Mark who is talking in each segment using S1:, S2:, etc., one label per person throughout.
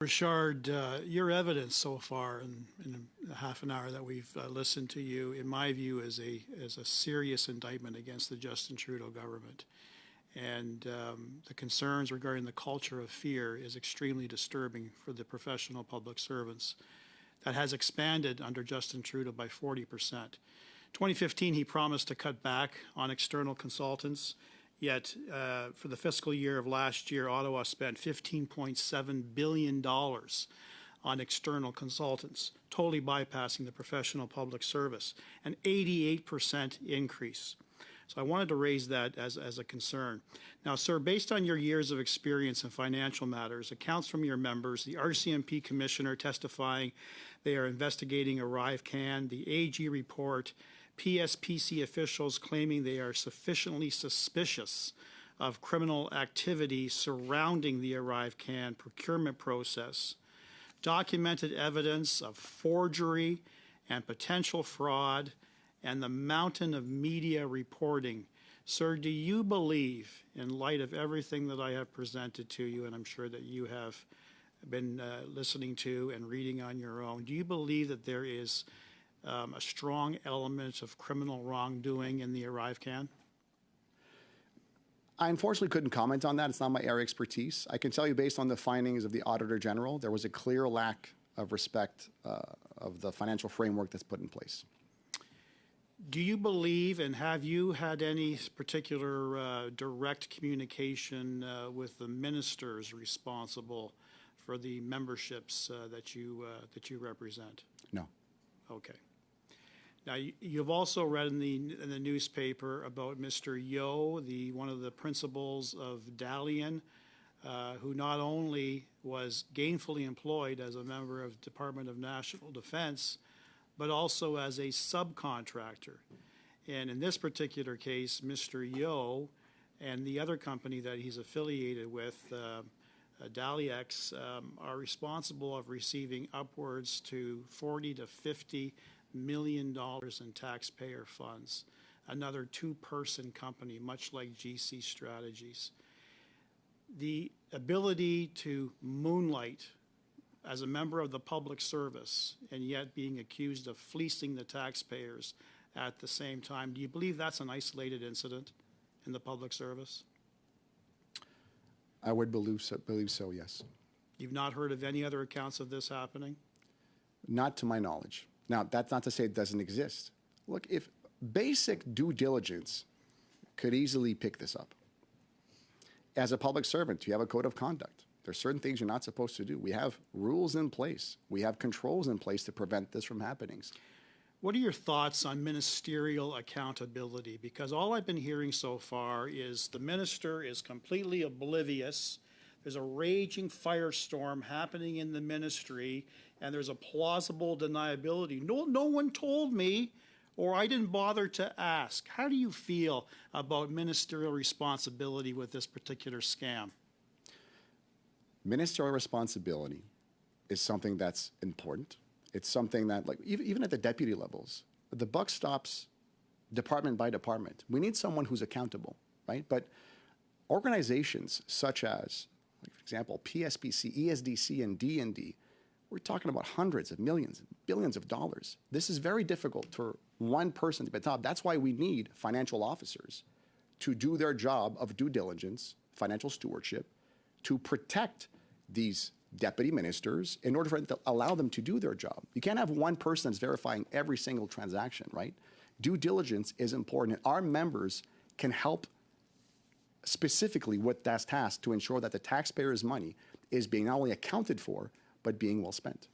S1: Richard, your evidence so far in the half an hour that we've listened to you, in my view, is a serious indictment against the Justin Trudeau government. And the concerns regarding the culture of fear is extremely disturbing for the professional public servants. That has expanded under Justin Trudeau by 40%. 2015, he promised to cut back on external consultants. Yet, for the fiscal year of last year, Ottawa spent $15.7 billion on external consultants, totally bypassing the professional public service, an 88% increase. So I wanted to raise that as a concern. Now, sir, based on your years of experience in financial matters, accounts from your members, the RCMP commissioner testifying they are investigating ArriveCan, the AG report, PSPC officials claiming they are sufficiently suspicious of criminal activity surrounding the ArriveCan procurement process, documented evidence of forgery and potential fraud, and the mountain of media reporting. Sir, do you believe, in light of everything that I have presented to you, and I'm sure that you have been listening to and reading on your own, do you believe that there is a strong element of criminal wrongdoing in the ArriveCan?
S2: I unfortunately couldn't comment on that. It's not my area of expertise. I can tell you, based on the findings of the Auditor General, there was a clear lack of respect of the financial framework that's put in place.
S1: Do you believe, and have you had any particular direct communication with the ministers responsible for the memberships that you represent?
S2: No.
S1: Okay. Now, you've also read in the newspaper about Mr. Yeo, one of the principals of Dalian, who not only was gainfully employed as a member of the Department of National Defense, but also as a subcontractor. And in this particular case, Mr. Yeo and the other company that he's affiliated with, Daliex, are responsible of receiving upwards to $40 to $50 million in taxpayer funds. Another two-person company, much like GC Strategies. The ability to moonlight as a member of the public service and yet being accused of fleecing the taxpayers at the same time, do you believe that's an isolated incident in the public service?
S2: I would believe so, yes.
S1: You've not heard of any other accounts of this happening?
S2: Not to my knowledge. Now, that's not to say it doesn't exist. Look, if basic due diligence could easily pick this up. As a public servant, you have a code of conduct. There's certain things you're not supposed to do. We have rules in place. We have controls in place to prevent this from happening.
S1: What are your thoughts on ministerial accountability? Because all I've been hearing so far is the minister is completely oblivious. There's a raging firestorm happening in the ministry, and there's a plausible deniability. No one told me, or I didn't bother to ask. How do you feel about ministerial responsibility with this particular scam?
S2: Ministerial responsibility is something that's important. It's something that, like, even at the deputy levels, the buck stops department by department. We need someone who's accountable, right? But organizations such as, like, for example, PSPC, ESDC, and D&D, we're talking about hundreds of millions, billions of dollars. This is very difficult for one person to be at the top. That's why we need financial officers to do their job of due diligence, financial stewardship, to protect these deputy ministers in order for them to allow them to do their job. You can't have one person that's verifying every single transaction, right? Due diligence is important. And our members can help specifically with that task to ensure that the taxpayers' money is being not only accounted for, but being well spent.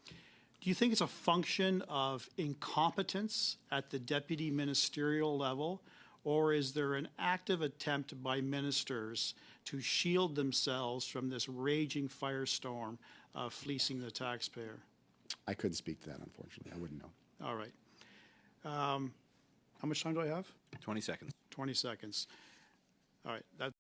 S1: Do you think it's a function of incompetence at the deputy ministerial level, or is there an active attempt by ministers to shield themselves from this raging firestorm of fleecing the taxpayer?
S2: I couldn't speak to that, unfortunately. I wouldn't know.
S1: All right. How much time do I have?
S3: 20 seconds.
S1: 20 seconds. All right.